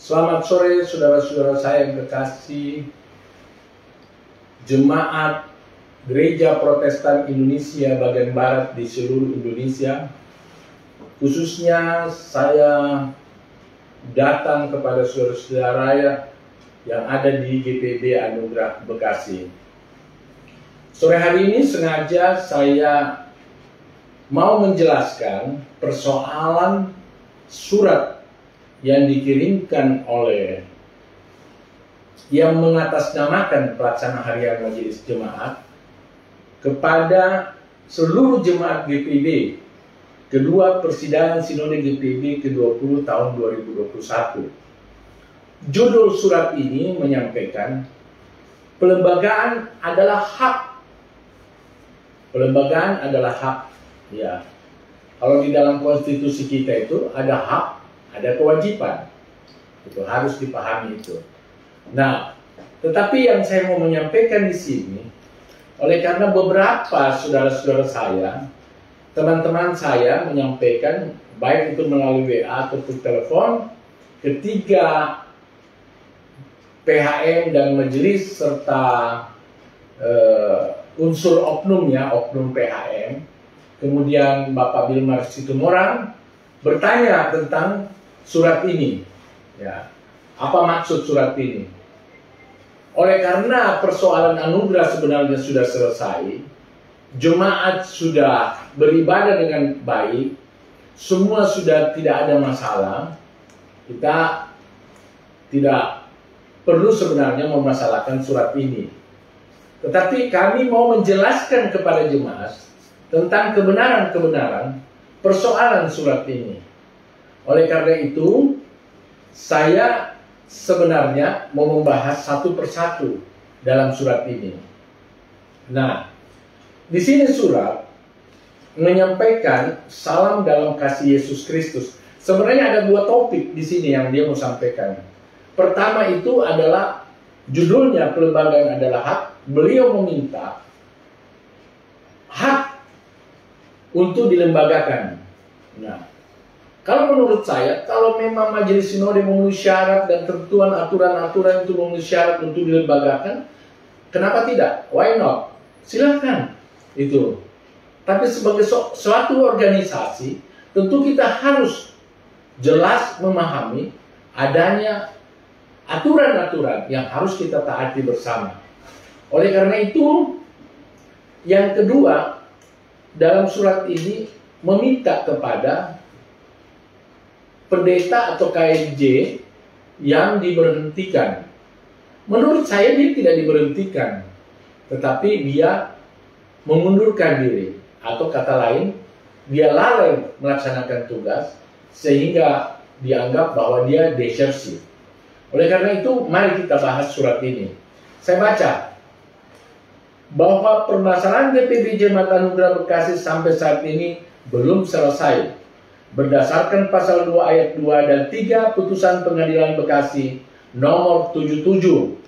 Selamat sore saudara-saudara saya yang terkasih, jemaat Gereja Protestan Indonesia bagian Barat di seluruh Indonesia. Khususnya saya datang kepada saudara-saudara yang ada di GPB Anugerah Bekasi. Sore hari ini sengaja saya mau menjelaskan persoalan surat yang dikirimkan oleh yang mengatasnamakan pelaksana harian Majelis Jemaat kepada seluruh jemaat GPB kedua persidangan Sinode GPB ke-20 tahun 2021. Judul surat ini menyampaikan pelembagaan adalah hak. Pelembagaan adalah hak. Ya. Kalau di dalam konstitusi kita itu ada hak, ada kewajiban. Itu harus dipahami itu. Nah, tetapi yang saya mau menyampaikan di sini, oleh karena beberapa saudara-saudara saya, teman-teman saya menyampaikan, baik itu melalui WA ataupun telepon, ketiga PHM dan majelis serta unsur oknumnya, oknum PHM, kemudian Bapak Bilmar Situmorang bertanya tentang surat ini, ya, apa maksud surat ini? Oleh karena persoalan anugerah sebenarnya sudah selesai, jemaat sudah beribadah dengan baik, semua sudah tidak ada masalah, kita tidak perlu sebenarnya memasalahkan surat ini. Tetapi kami mau menjelaskan kepada jemaat tentang kebenaran-kebenaran persoalan surat ini. Oleh karena itu, saya sebenarnya mau membahas satu persatu dalam surat ini. Nah, di sini surat menyampaikan salam dalam kasih Yesus Kristus. Sebenarnya ada dua topik di sini yang dia mau sampaikan. Pertama itu adalah judulnya pelembagaan adalah hak. Beliau meminta hak untuk dilembagakan. Nah, kalau menurut saya, kalau memang Majelis Sinode memenuhi syarat dan ketentuan aturan-aturan itu memenuhi syarat untuk dilembagakan, kenapa tidak? Why not? Silakan. Itu. Tapi sebagai suatu organisasi, tentu kita harus jelas memahami adanya aturan-aturan yang harus kita taati bersama. Oleh karena itu, yang kedua, dalam surat ini meminta kepada pendeta atau KNJ yang diberhentikan. Menurut saya dia tidak diberhentikan, tetapi dia mengundurkan diri, atau kata lain, dia lalai melaksanakan tugas sehingga dianggap bahwa dia desersi. Oleh karena itu, mari kita bahas surat ini. Saya baca bahwa permasalahan GPB Jemaat Anugerah Bekasi sampai saat ini belum selesai. Berdasarkan pasal 2 ayat 2 dan 3 putusan Pengadilan Bekasi nomor 77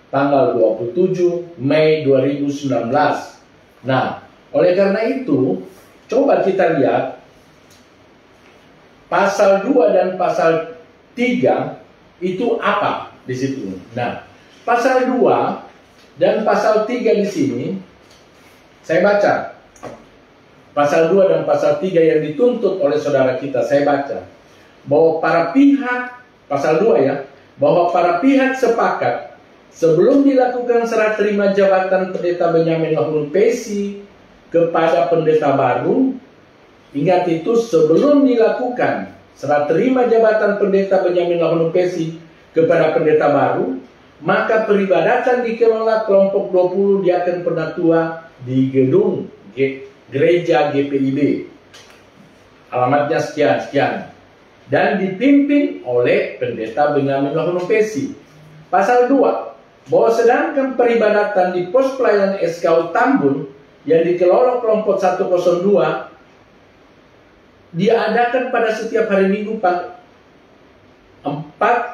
tanggal 27 Mei 2019. Nah, oleh karena itu, coba kita lihat pasal 2 dan pasal 3 itu apa di situ. Nah, pasal 2 dan pasal 3 di sini, saya baca. Pasal 2 dan pasal 3 yang dituntut oleh saudara kita, saya baca. Bahwa para pihak, pasal 2 ya, bahwa para pihak sepakat sebelum dilakukan serah terima jabatan pendeta Benyamin Lahun Pesi kepada pendeta baru, ingat itu sebelum dilakukan serah terima jabatan pendeta Benyamin Lahun Pesi kepada pendeta baru, maka peribadatan dikelola kelompok 20 diaken penatua di gedung gereja GPIB. Alamatnya sekian-sekian. Dan dipimpin oleh pendeta Benyamin Lahun Pesi. Pasal 2, bahwa sedangkan peribadatan di pos pelayanan SKU Tambun yang dikelola kelompok 102 diadakan pada setiap hari Minggu 4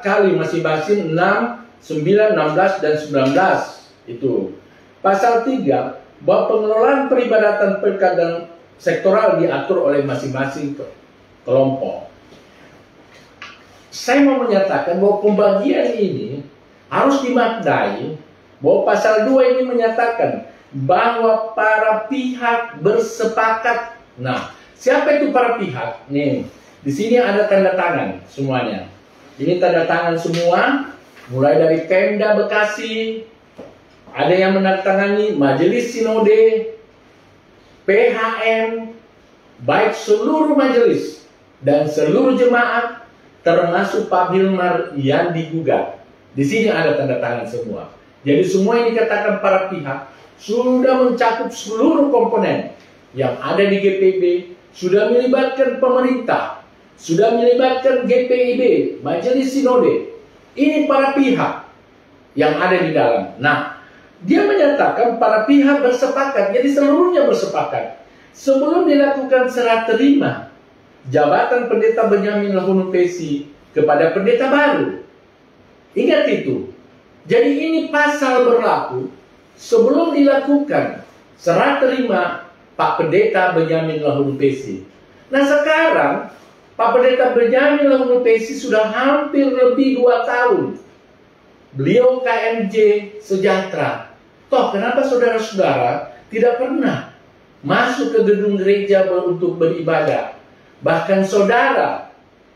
kali masing-masing 6, 9, 16, dan 19 itu. Pasal 3, bahwa pengelolaan peribadatan perikatan sektoral diatur oleh masing-masing kelompok. saya mau menyatakan bahwa pembagian ini harus dimaknai bahwa pasal 2 ini menyatakan bahwa para pihak bersepakat. Nah, siapa itu para pihak? Nih, di sini ada tanda tangan semuanya. Ini tanda tangan semua, mulai dari Pemda Bekasi, ada yang menandatangani Majelis Sinode, PHM, baik seluruh majelis dan seluruh jemaat, termasuk Pak Bilmar yang digugat. Di sini ada tanda tangan semua. Jadi semua yang dikatakan para pihak sudah mencakup seluruh komponen yang ada di GPIB, sudah melibatkan pemerintah, sudah melibatkan GPIB, Majelis Sinode. Ini para pihak yang ada di dalam. Nah, dia menyatakan para pihak bersepakat, jadi seluruhnya bersepakat. Sebelum dilakukan serah terima jabatan Pendeta Benyamin Lahunupesi kepada pendeta baru. Ingat itu. Jadi ini pasal berlaku sebelum dilakukan serah terima Pak Pendeta Benyamin Lahunupesi. Nah sekarang Pak Pendeta Benyamin Lahunupesi sudah hampir lebih 2 tahun. Beliau KMJ Sejahtera. Toh kenapa saudara-saudara tidak pernah masuk ke gedung gereja untuk beribadah? Bahkan saudara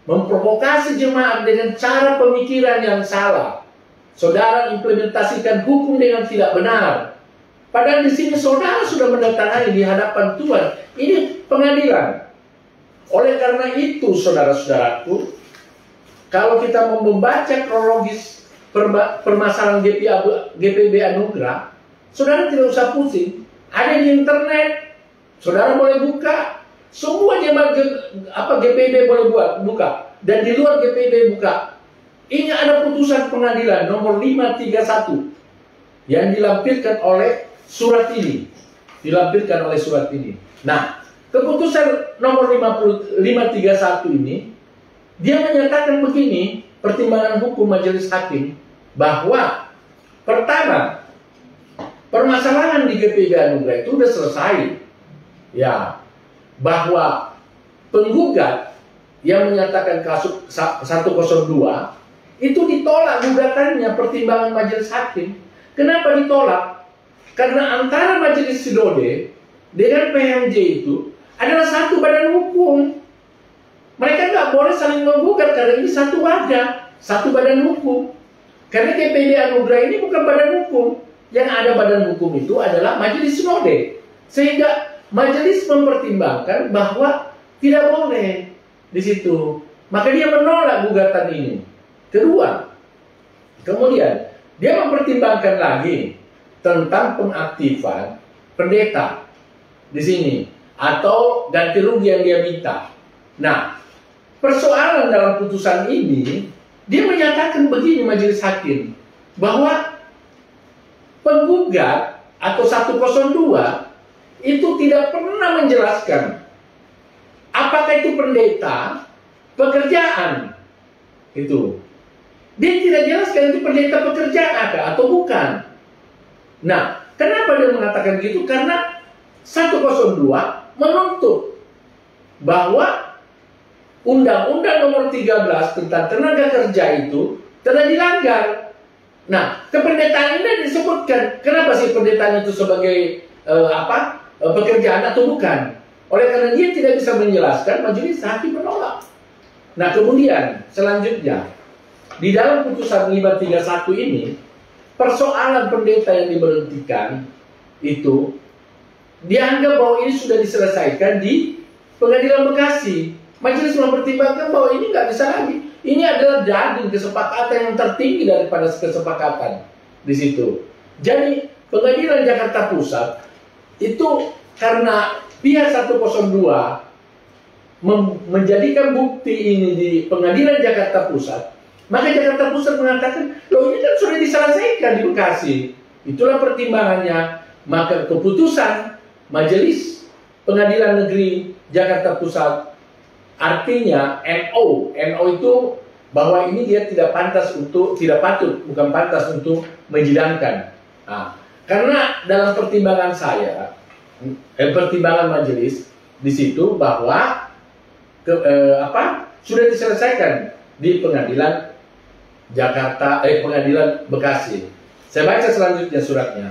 memprovokasi jemaat dengan cara pemikiran yang salah. Saudara implementasikan hukum dengan tidak benar. Padahal di sini saudara sudah mendatangani di hadapan Tuhan. Ini pengadilan. Oleh karena itu, saudara-saudaraku, kalau kita mau membaca kronologis permasalahan GPIB Anugerah, saudara tidak usah pusing. Ada di internet, saudara boleh buka. Semua jemaat GPIB boleh buka. Dan di luar GPIB buka. Ini ada putusan pengadilan nomor 531 yang dilampirkan oleh surat ini. Nah, keputusan nomor 531 ini, dia menyatakan begini, pertimbangan hukum majelis hakim, bahwa pertama, permasalahan di GPIB Anugerah itu sudah selesai. Ya, bahwa penggugat yang menyatakan kasus 102 itu ditolak gugatannya pertimbangan majelis hakim. Kenapa ditolak? Karena antara majelis sinode dengan PMJ itu adalah satu badan hukum. Mereka nggak boleh saling menggugat karena ini satu wadah, satu badan hukum. Karena GPIB Anugerah ini bukan badan hukum. Yang ada badan hukum itu adalah majelis sinode. Sehingga majelis mempertimbangkan bahwa tidak boleh di situ. Maka dia menolak gugatan ini. Kedua, kemudian dia mempertimbangkan lagi tentang pengaktifan pendeta di sini atau ganti rugi yang dia minta. Nah, persoalan dalam putusan ini dia menyatakan begini majelis hakim bahwa penggugat atau 102 itu tidak pernah menjelaskan apakah itu pendeta pekerjaan itu. Dia tidak jelaskan itu pendeta pekerjaan atau bukan. Nah, kenapa dia mengatakan gitu? Karena 102 menuntut bahwa Undang-Undang nomor 13 tentang tenaga kerja itu telah dilanggar. Nah, kependetaan ini disebutkan. Kenapa sih pendetaan itu sebagai pekerjaan atau bukan? Oleh karena dia tidak bisa menjelaskan, majelis hakim menolak. Nah, kemudian selanjutnya di dalam putusan 531 ini, persoalan pendeta yang diberhentikan itu dianggap bahwa ini sudah diselesaikan di Pengadilan Bekasi. Majelis mempertimbangkan bahwa ini nggak bisa lagi. Ini adalah daging kesepakatan yang tertinggi daripada kesepakatan di situ. Jadi Pengadilan Jakarta Pusat itu karena pihak 102 menjadikan bukti ini di Pengadilan Jakarta Pusat, maka Jakarta Pusat mengatakan, loh ini kan sudah diselesaikan di Bekasi. Itulah pertimbangannya. Maka keputusan Majelis Pengadilan Negeri Jakarta Pusat, artinya NO itu bahwa ini dia tidak patut menyidangkan. Nah, karena dalam pertimbangan saya, pertimbangan majelis di situ bahwa sudah diselesaikan di pengadilan pengadilan Bekasi. Saya baca selanjutnya suratnya.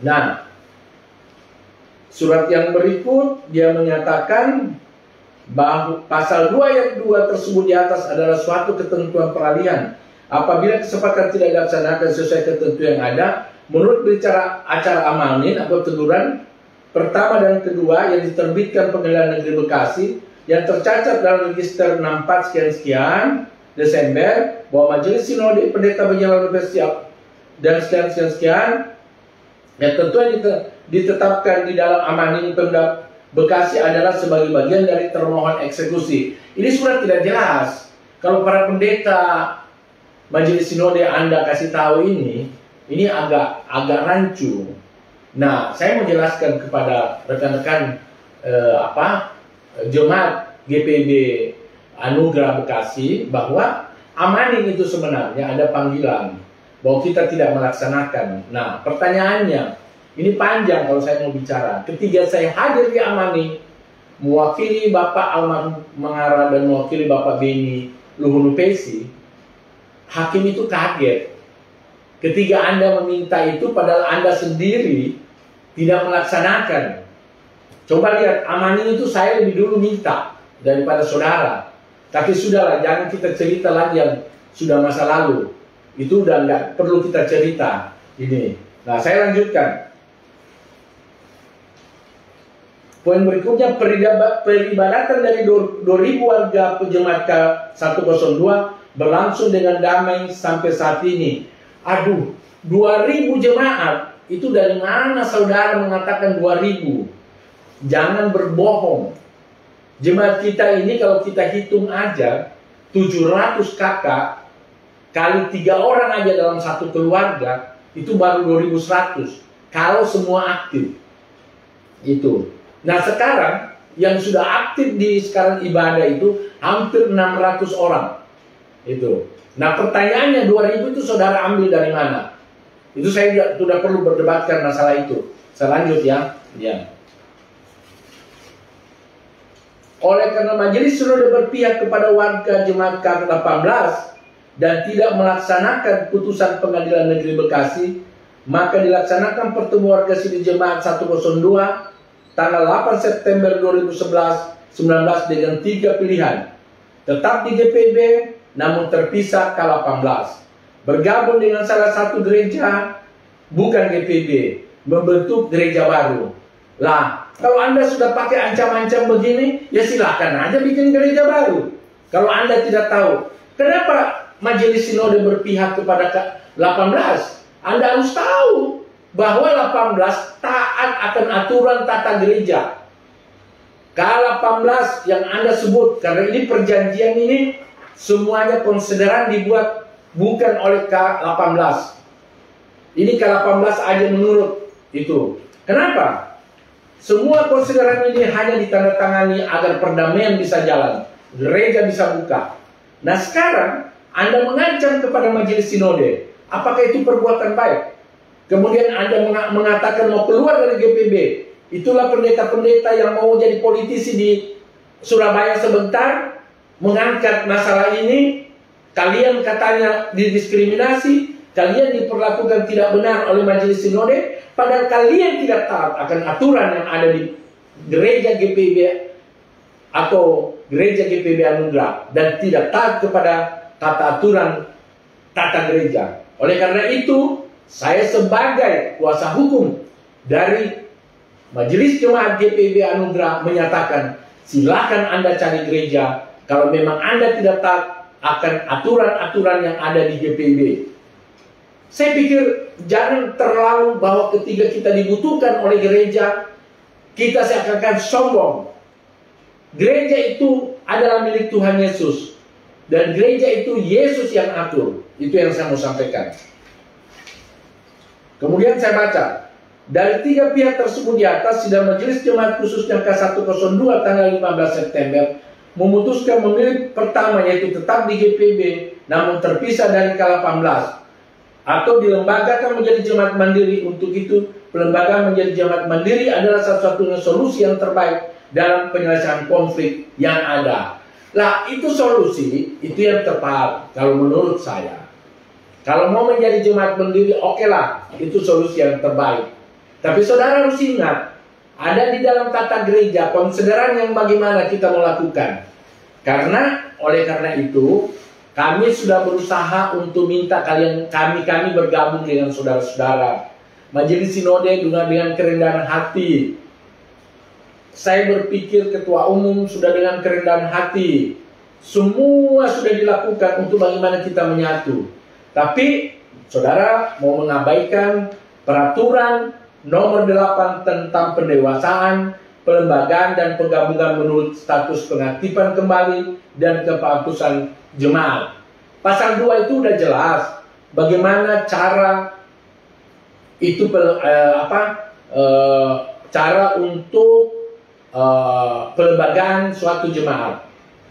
Nah, surat yang berikut dia menyatakan bahwa pasal 2 ayat 2 tersebut di atas adalah suatu ketentuan peralihan. Apabila kesepakatan tidak dilaksanakan sesuai ketentuan yang ada, menurut berita acara amanin atau teguran pertama dan kedua yang diterbitkan Pengadilan Negeri Bekasi yang tercatat dalam register 64 sekian Desember bahwa Majelis Sinode Pendeta Berjalan Bersiap dan sekian yang tentunya ditetapkan di dalam amanin Pemda Bekasi adalah sebagai bagian dari termohon eksekusi. Ini surat tidak jelas. Kalau para pendeta Majelis Sinode Anda kasih tahu ini agak rancu. Nah, saya mau jelaskan kepada rekan-rekan jemaat GPB Anugerah Bekasi bahwa amanin itu sebenarnya ada panggilan bahwa kita tidak melaksanakan. Nah, pertanyaannya ini panjang kalau saya mau bicara. Ketika saya hadir di amani mewakili Bapak Almarhum Mangara dan mewakili Bapak Beni Luhunupesi, hakim itu kaget ketika Anda meminta itu padahal Anda sendiri tidak melaksanakan. Coba lihat, amani itu saya lebih dulu minta daripada saudara. Tapi sudahlah, jangan kita cerita lagi yang sudah masa lalu. Itu udah nggak perlu kita cerita ini. Nah, saya lanjutkan. Poin berikutnya, peribadatan dari 2.000 warga Pejemaat K102 berlangsung dengan damai sampai saat ini. Aduh, 2.000 jemaat, itu dari mana saudara mengatakan 2.000? Jangan berbohong. Jemaat kita ini kalau kita hitung aja, 700 kakak, kali 3 orang aja dalam satu keluarga, itu baru 2.100. Kalau semua aktif. Itu. Nah sekarang, yang sudah aktif di sekarang ibadah itu, hampir 600 orang. Itu. Nah pertanyaannya 2.000 itu saudara ambil dari mana? Itu saya sudah perlu berdebatkan masalah itu. Saya lanjut ya. Oleh karena Majelis Sinode berpihak kepada warga jemaat K18 dan tidak melaksanakan putusan Pengadilan Negeri Bekasi, maka dilaksanakan pertemuan warga sidang jemaat 102 tanggal 8 September 2019 dengan 3 pilihan. Tetap di GPB namun terpisah K18. Bergabung dengan salah satu gereja bukan GPB, membentuk gereja baru. Lah, kalau Anda sudah pakai ancam-ancam begini, ya silakan aja bikin gereja baru. Kalau Anda tidak tahu, kenapa Majelis Sinode berpihak kepada K18? Anda harus tahu bahwa 18 taat akan aturan tata gereja. K18 yang Anda sebut, karena ini perjanjian ini semuanya konsideran dibuat bukan oleh K18. Ini K18 aja menurut itu. Kenapa? Semua konsideran ini hanya ditandatangani agar perdamaian bisa jalan, gereja bisa buka. Nah sekarang Anda mengancam kepada Majelis Sinode, apakah itu perbuatan baik? Kemudian Anda mengatakan mau keluar dari GPB. Itulah pendeta-pendeta yang mau jadi politisi di Surabaya sebentar, mengangkat masalah ini. Kalian katanya didiskriminasi, kalian diperlakukan tidak benar oleh Majelis Sinode, padahal kalian tidak taat akan aturan yang ada di gereja GPB atau gereja GPB Anugerah dan tidak taat kepada tata aturan tata gereja. Oleh karena itu, saya sebagai kuasa hukum dari Majelis Jemaat GPB Anugerah menyatakan, silakan Anda cari gereja kalau memang Anda tidak taat akan aturan-aturan yang ada di GPB. Saya pikir jangan terlalu bahwa ketika kita dibutuhkan oleh gereja, kita seakan-akan sombong. Gereja itu adalah milik Tuhan Yesus. Dan gereja itu Yesus yang atur. Itu yang saya mau sampaikan. Kemudian saya baca. Dari 3 pihak tersebut di atas, sidang Majelis Jemaat khususnya K102 tanggal 15 September memutuskan memilih pertama yaitu tetap di GPB namun terpisah dari K18 atau dilembagakan menjadi jemaat mandiri. Untuk itu pelembagaan menjadi jemaat mandiri adalah satu-satunya solusi yang terbaik dalam penyelesaian konflik yang ada. Lah itu solusi, itu yang tepat kalau menurut saya. Kalau mau menjadi jemaat mandiri, oke lah, itu solusi yang terbaik. Tapi saudara harus ingat, ada di dalam tata gereja konsideran yang bagaimana kita melakukan. Oleh karena itu, kami sudah berusaha untuk minta kami bergabung dengan saudara-saudara. Majelis Sinode dengan kerendahan hati. Saya berpikir ketua umum sudah dengan kerendahan hati. Semua sudah dilakukan untuk bagaimana kita menyatu. Tapi saudara mau mengabaikan peraturan nomor 8 tentang pendewasaan, pelembagaan dan penggabungan menurut status pengaktifan kembali dan kepakusan jemaat. Pasal 2 itu udah jelas bagaimana cara itu cara untuk pelembagaan suatu jemaat.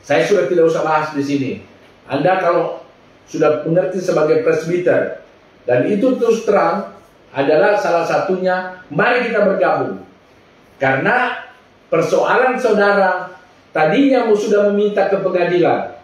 Saya sudah tidak usah bahas di sini. Anda kalau sudah mengerti sebagai presbiter, dan itu terus terang adalah salah satunya, mari kita bergabung. Karena persoalan saudara tadinya sudah meminta ke pengadilan.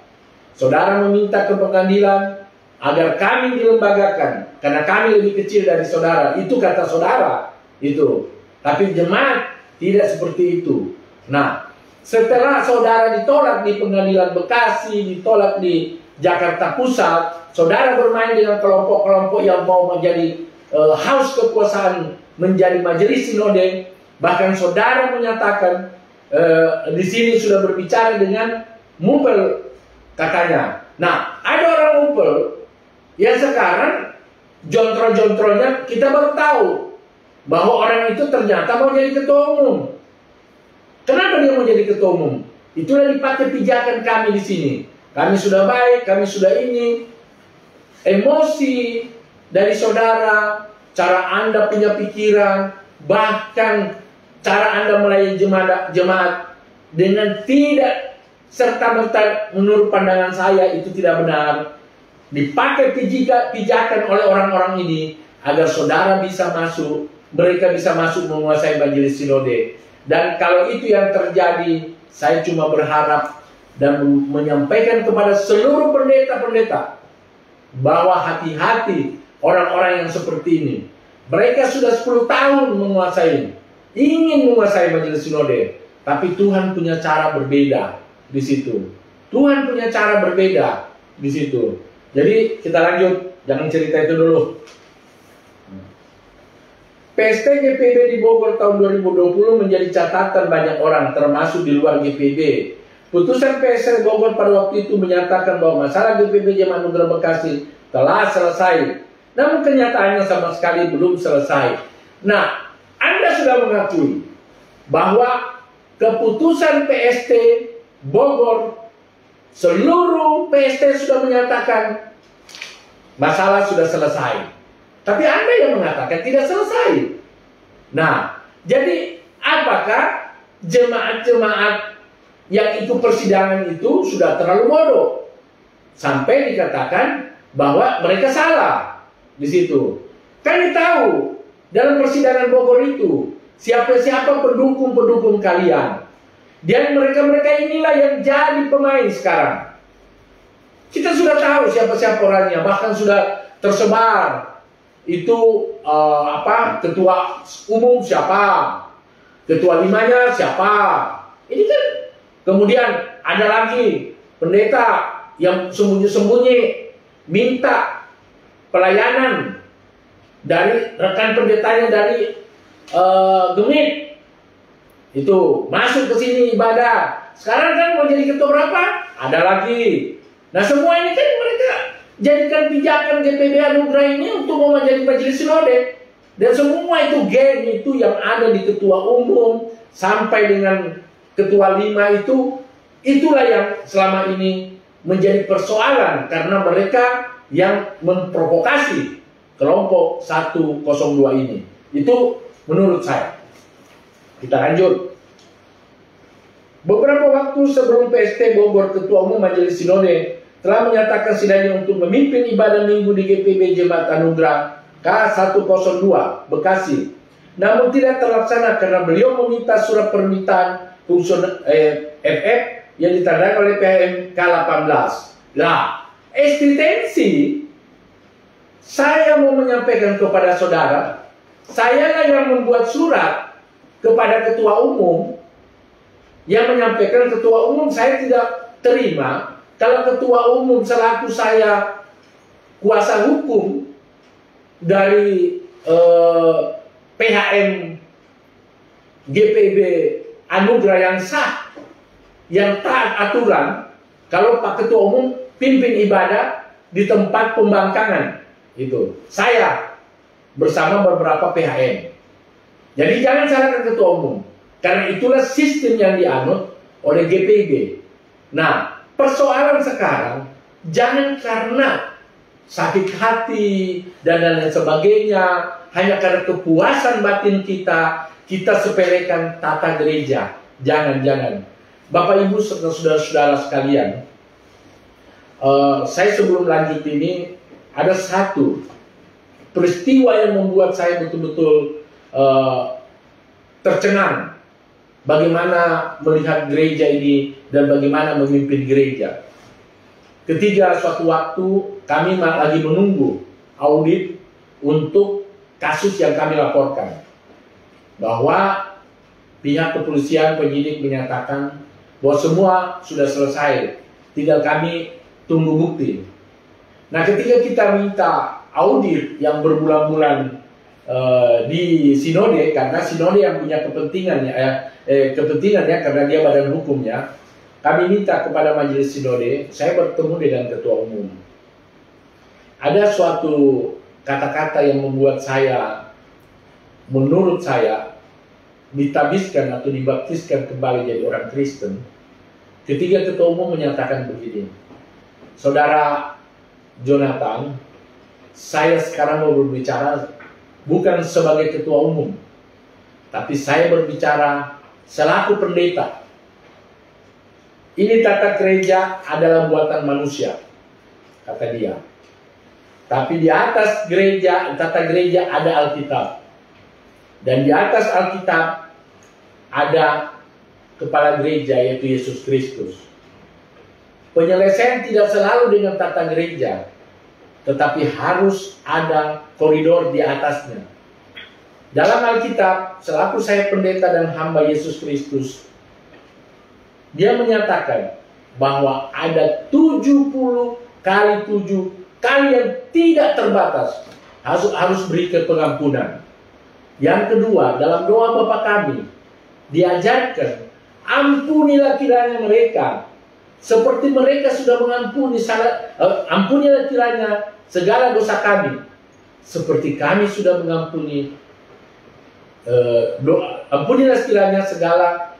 Saudara meminta ke pengadilan agar kami dilembagakan karena kami lebih kecil dari saudara. Itu kata saudara itu. Tapi jemaat tidak seperti itu. Nah, setelah saudara ditolak di pengadilan Bekasi, ditolak di Jakarta Pusat, saudara bermain dengan kelompok-kelompok yang mau menjadi haus kekuasaan menjadi majelis sinode. Bahkan saudara menyatakan di sini sudah berbicara dengan Mupel katanya. Nah, ada orang Mupel yang sekarang jontro-jontronya kita baru tahu bahwa orang itu ternyata mau jadi ketua umum. Kenapa dia mau jadi ketua umum? Itulah dipakai pijakan kami di sini. Kami sudah baik, kami sudah ini. Emosi dari saudara, cara Anda punya pikiran, bahkan cara Anda melayani jemaat dengan tidak serta-merta menurut pandangan saya itu tidak benar. Dipakai pijakan oleh orang-orang ini agar saudara bisa masuk, mereka bisa masuk menguasai majelis sinode. Dan kalau itu yang terjadi, saya cuma berharap dan menyampaikan kepada seluruh pendeta-pendeta bahwa hati-hati orang-orang yang seperti ini. Mereka sudah 10 tahun ingin menguasai majelis sinode, tapi Tuhan punya cara berbeda di situ. Tuhan punya cara berbeda di situ. Jadi kita lanjut, jangan cerita itu dulu. PST GPB di Bogor tahun 2020 menjadi catatan banyak orang, termasuk di luar GPB. Putusan PST Bogor pada waktu itu menyatakan bahwa masalah GPB Jemaat Nugra Bekasi telah selesai. Namun kenyataannya sama sekali belum selesai. Nah, Anda sudah mengakui bahwa keputusan PST Bogor, seluruh PST sudah menyatakan masalah sudah selesai. Tapi Anda yang mengatakan tidak selesai. Nah, jadi apakah jemaat-jemaat yang ikut persidangan itu sudah terlalu bodoh sampai dikatakan bahwa mereka salah di situ? Kan tahu dalam persidangan Bogor itu siapa-siapa pendukung-pendukung kalian, dan mereka-mereka inilah yang jadi pemain sekarang. Kita sudah tahu siapa-siapa orangnya, bahkan sudah tersebar itu ketua umum siapa, ketua limanya siapa. Ini kan kemudian ada lagi pendeta yang sembunyi-sembunyi minta pelayanan dari rekan pendetanya dari Gemit, itu masuk ke sini ibadah. Sekarang kan mau jadi ketua berapa? Ada lagi. Nah, semua ini kan mereka jadikan pijakan GPB Anugerah ini untuk mau menjadi majelis sinode. Dan semua itu geng itu yang ada di ketua umum sampai dengan ketua 5 itu, itulah yang selama ini menjadi persoalan karena mereka yang memprovokasi kelompok 102 ini. Itu menurut saya. Kita lanjut. Beberapa waktu sebelum PST Bogor, Ketua Umum Majelis Sinode telah menyatakan sidangnya untuk memimpin ibadah minggu di GPB Jemaat Anugerah K102 Bekasi. Namun tidak terlaksana karena beliau meminta surat permintaan FF yang ditandai oleh PHM K18. Lah, eksistensi saya mau menyampaikan kepada saudara, saya yang membuat surat kepada ketua umum, yang menyampaikan ketua umum saya tidak terima kalau ketua umum selaku saya kuasa hukum dari PHM GPB Anugerah yang sah, yang taat aturan, kalau Pak Ketua Umum pimpin ibadah di tempat pembangkangan, itu saya bersama beberapa PHM. Jadi jangan salahkan Ketua Umum, karena itulah sistem yang dianut oleh GPB. Nah, persoalan sekarang jangan karena sakit hati dan lain sebagainya, hanya karena kepuasan batin kita sepelekan tata gereja. Jangan. Bapak Ibu serta saudara-saudara sekalian, saya sebelum lanjut ini, ada satu peristiwa yang membuat saya betul-betul tercengang bagaimana melihat gereja ini dan bagaimana memimpin gereja. Ketika suatu waktu kami lagi menunggu audit untuk kasus yang kami laporkan, bahwa pihak kepolisian penyidik menyatakan bahwa semua sudah selesai, tinggal kami tunggu bukti. Nah, ketika kita minta audit yang berbulan-bulan di sinode, karena sinode yang punya kepentingannya karena dia badan hukumnya, kami minta kepada majelis sinode. Saya bertemu dengan ketua umum. Ada suatu kata-kata yang membuat saya, menurut saya, ditabiskan atau dibaptiskan kembali jadi orang Kristen, ketika ketua umum menyatakan begini, saudara Jonathan, saya sekarang mau berbicara bukan sebagai ketua umum, tapi saya berbicara selaku pendeta. Ini tata gereja adalah buatan manusia, kata dia. Tapi di atas gereja, tata gereja ada Alkitab. Dan di atas Alkitab ada kepala gereja, yaitu Yesus Kristus. Penyelesaian tidak selalu dengan tata gereja, tetapi harus ada koridor di atasnya. Dalam Alkitab, selaku saya pendeta dan hamba Yesus Kristus, dia menyatakan bahwa ada 70 kali 7 kali yang tidak terbatas harus beri pengampunan. Yang kedua, dalam doa Bapa kami diajarkan, ampunilah kiranya mereka seperti mereka sudah mengampuni ampunilah kiranya segala dosa kami seperti kami sudah mengampuni ampunilah kiranya segala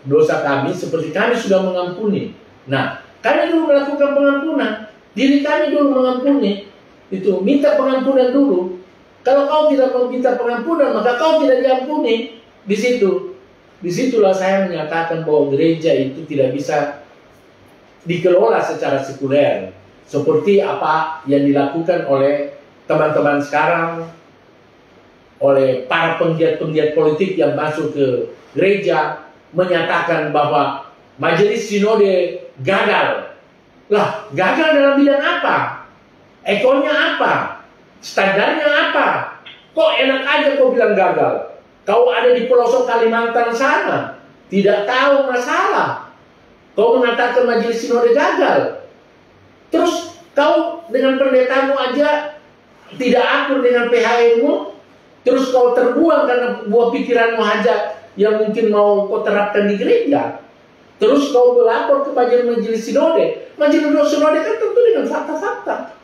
dosa kami seperti kami sudah mengampuni. Nah, kami dulu melakukan pengampunan, diri kami dulu mengampuni, itu minta pengampunan dulu. Kalau kau tidak meminta pengampunan, maka kau tidak diampuni. Disitulah saya menyatakan bahwa gereja itu tidak bisa dikelola secara sekuler, seperti apa yang dilakukan oleh teman-teman sekarang, oleh para penggiat-penggiat politik yang masuk ke gereja, menyatakan bahwa majelis sinode gagal. Lah, gagal dalam bidang apa? Ekornya apa? Standarnya apa? Kok enak aja kau bilang gagal? Kau ada di pelosok Kalimantan sana, tidak tahu masalah. Kau mengatakan majelis sinode gagal. Terus kau dengan pendetamu aja tidak akur dengan PHM-mu. Terus kau terbuang karena buah pikiranmu aja yang mungkin mau kau terapkan di gereja. Terus kau melapor ke majelis sinode. Majelis sinode kan tentu dengan fakta-fakta.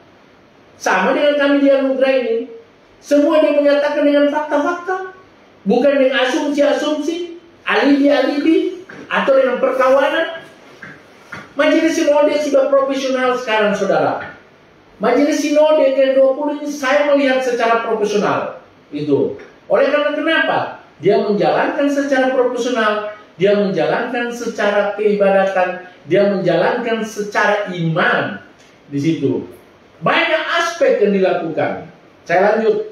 Sama dengan kami di anugerah ini. Semua dia menyatakan dengan fakta-fakta. Bukan dengan asumsi-asumsi, alibi-alibi, atau dengan perkawanan. Majelis sinode sudah profesional sekarang, saudara. Majelis sinode ke-20 ini saya melihat secara profesional. Itu. Oleh karena kenapa? Dia menjalankan secara profesional, dia menjalankan secara keibadatan, dia menjalankan secara iman di situ. Banyak aspek yang dilakukan. Saya lanjut.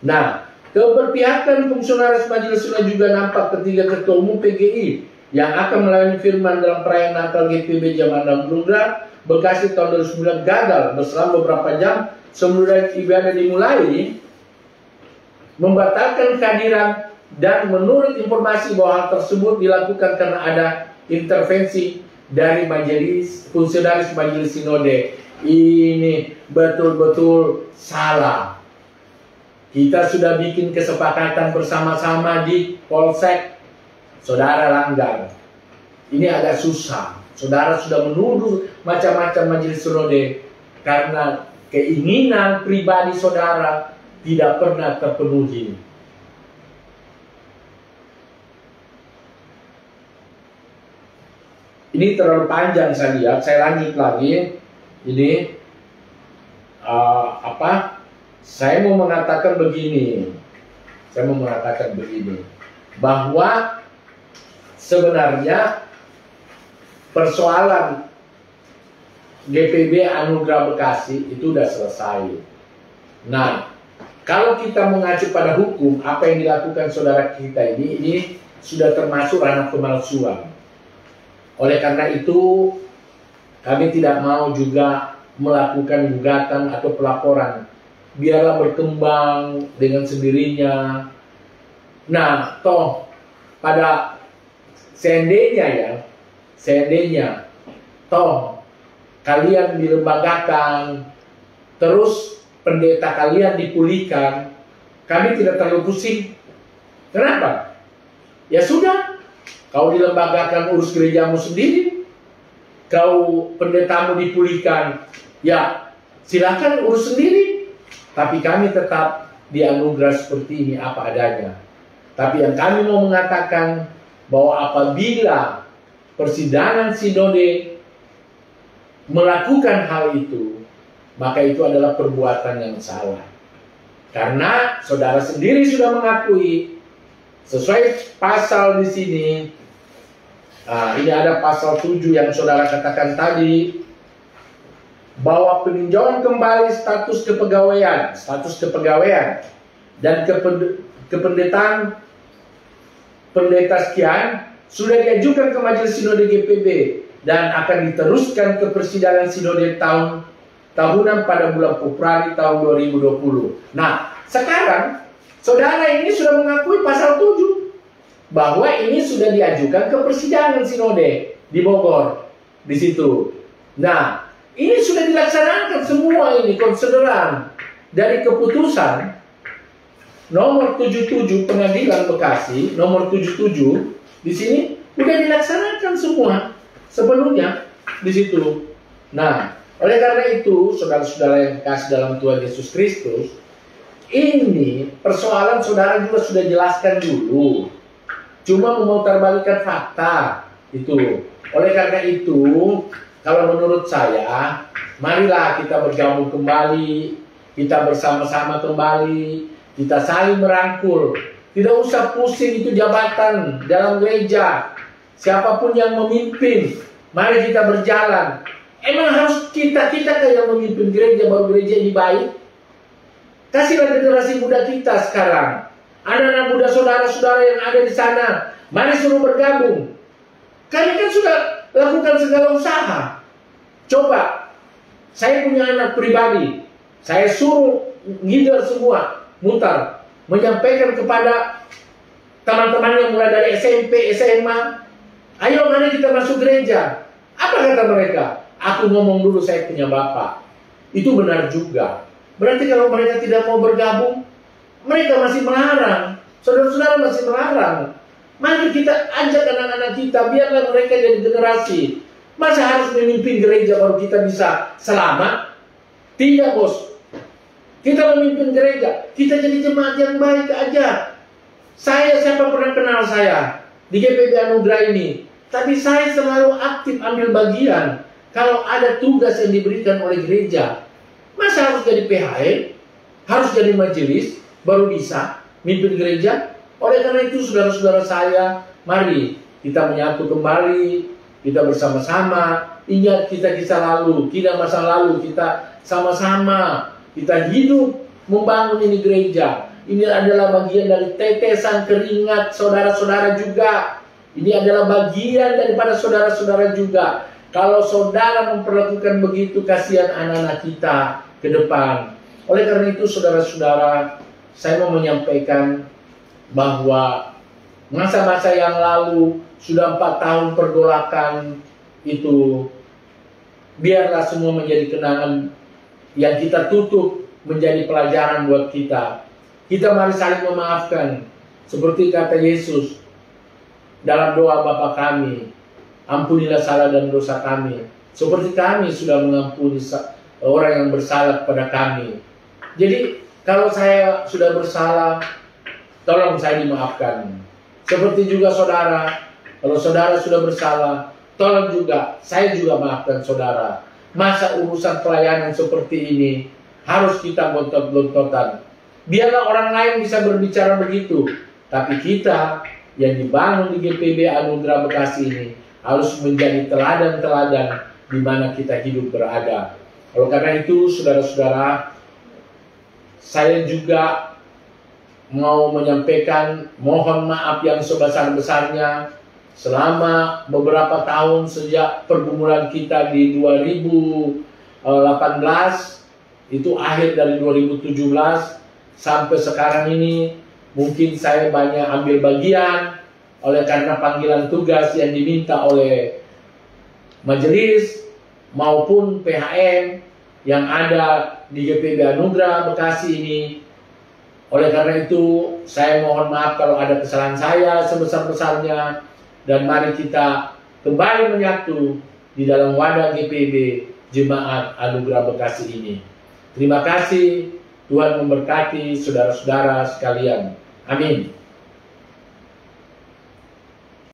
Nah, keberpihakan fungsionaris Majelis Sinode juga nampak ketika Ketua Umum PGI yang akan melayani firman dalam perayaan Natal GPB Zaman dan Program Bekasi tahun 2009 gagal berselang beberapa jam sebelum ibadah dimulai, membatalkan kehadiran, dan menurut informasi bahwa hal tersebut dilakukan karena ada intervensi dari fungsionaris Majelis Sinode. Ini betul-betul salah. Kita sudah bikin kesepakatan bersama-sama di Polsek, saudara langgar. Ini agak susah. Saudara sudah menuduh macam-macam Majelis Sinode karena keinginan pribadi saudara tidak pernah terpenuhi. Ini terlalu panjang saya lihat. Saya lanjut lagi. Ini saya mau mengatakan begini. Bahwa sebenarnya persoalan GPB Anugerah Bekasi itu sudah selesai. Nah, kalau kita mengacu pada hukum, apa yang dilakukan saudara kita ini sudah termasuk ranah pemalsuan. Oleh karena itu, kami tidak mau juga melakukan gugatan atau pelaporan. Biarlah berkembang dengan sendirinya. Nah, toh pada seandainya toh kalian dilembagakan, terus pendeta kalian dipulihkan, kami tidak terlalu pusing. Kenapa? Ya sudah, kau dilembagakan, urus gerejamu sendiri. Kau pendetamu dipulihkan, ya silakan urus sendiri. Tapi kami tetap dianugerah seperti ini apa adanya. Tapi yang kami mau mengatakan bahwa apabila persidangan sinode melakukan hal itu, maka itu adalah perbuatan yang salah. Karena saudara sendiri sudah mengakui sesuai pasal di sini. Ini ada pasal 7 yang saudara katakan tadi, bahwa peninjauan kembali status kepegawaian dan kependetaan pendeta sekian sudah diajukan ke Majelis Sinode GPB dan akan diteruskan ke persidangan sinode tahunan pada bulan Februari tahun 2020. Nah, sekarang saudara ini sudah mengakui pasal 7 bahwa ini sudah diajukan ke persidangan sinode di Bogor di situ. Nah, ini sudah dilaksanakan semua ini konsideran dari keputusan nomor 77 Pengadilan Bekasi nomor 77 di sini sudah dilaksanakan semua sebelumnya di situ. Nah, oleh karena itu saudara-saudara yang kasih dalam Tuhan Yesus Kristus, ini persoalan saudara juga sudah jelaskan dulu. Cuma memutarbalikkan fakta itu. Oleh karena itu, kalau menurut saya, marilah kita bergabung kembali, kita bersama-sama kembali, kita saling merangkul. Tidak usah pusing itu jabatan dalam gereja. Siapapun yang memimpin, mari kita berjalan. Emang harus kita yang memimpin gereja baru gereja ini baik? Kasihlah generasi muda kita sekarang. Anak-anak muda saudara-saudara yang ada di sana, mari suruh bergabung. Kami kan sudah lakukan segala usaha. Coba, saya punya anak pribadi, saya suruh ngider semua, mutar, menyampaikan kepada teman-teman yang mulai dari SMP, SMA, ayo mari kita masuk gereja. Apa kata mereka? Aku ngomong dulu, saya punya bapak. Itu benar juga. Berarti kalau mereka tidak mau bergabung, mereka masih melarang. Saudara-saudara masih melarang. Mari kita ajak anak-anak kita, biarlah mereka jadi generasi. Masa harus memimpin gereja baru kita bisa selamat? Tidak, bos. Kita memimpin gereja, kita jadi jemaat yang baik aja. Siapa pernah kenal saya di GPB Anugerah ini? Tapi saya selalu aktif ambil bagian kalau ada tugas yang diberikan oleh gereja. Masa harus jadi PHN? Harus jadi majelis baru bisa mimpin gereja? Oleh karena itu saudara-saudara saya, mari kita menyatu kembali, kita bersama-sama, ingat kisah-kisah lalu, tidak masa lalu, kita sama-sama, kita hidup membangun ini gereja. Ini adalah bagian dari tetesan keringat saudara-saudara juga. Ini adalah bagian daripada saudara-saudara juga. Kalau saudara memperlakukan begitu, kasihan anak-anak kita ke depan. Oleh karena itu, saudara-saudara, saya mau menyampaikan bahwa masa-masa yang lalu sudah 4 tahun pergolakan itu, biarlah semua menjadi kenangan yang kita tutup menjadi pelajaran buat kita. Kita mari saling memaafkan, seperti kata Yesus dalam doa Bapa kami, ampunilah salah dan dosa kami, seperti kami sudah mengampuni orang yang bersalah kepada kami. Jadi kalau saya sudah bersalah, tolong saya dimaafkan. Seperti juga saudara, kalau saudara sudah bersalah, tolong juga saya juga maafkan saudara. Masa urusan pelayanan seperti ini harus kita gontot-gontotan. Biarlah orang lain bisa berbicara begitu, tapi kita yang dibangun di GPB Anugerah Bekasi ini harus menjadi teladan-teladan di mana kita hidup berada. Oleh karena itu, saudara-saudara, saya juga mau menyampaikan mohon maaf yang sebesar-besarnya selama beberapa tahun sejak pergumulan kita di 2018, itu akhir dari 2017 sampai sekarang ini. Mungkin saya banyak ambil bagian oleh karena panggilan tugas yang diminta oleh majelis maupun PHM yang ada di GPB Anugerah Bekasi ini. Oleh karena itu, saya mohon maaf kalau ada kesalahan saya sebesar-besarnya, dan mari kita kembali menyatu di dalam wadah GPB Jemaat Anugerah Bekasi ini. Terima kasih. Tuhan memberkati saudara-saudara sekalian. Amin.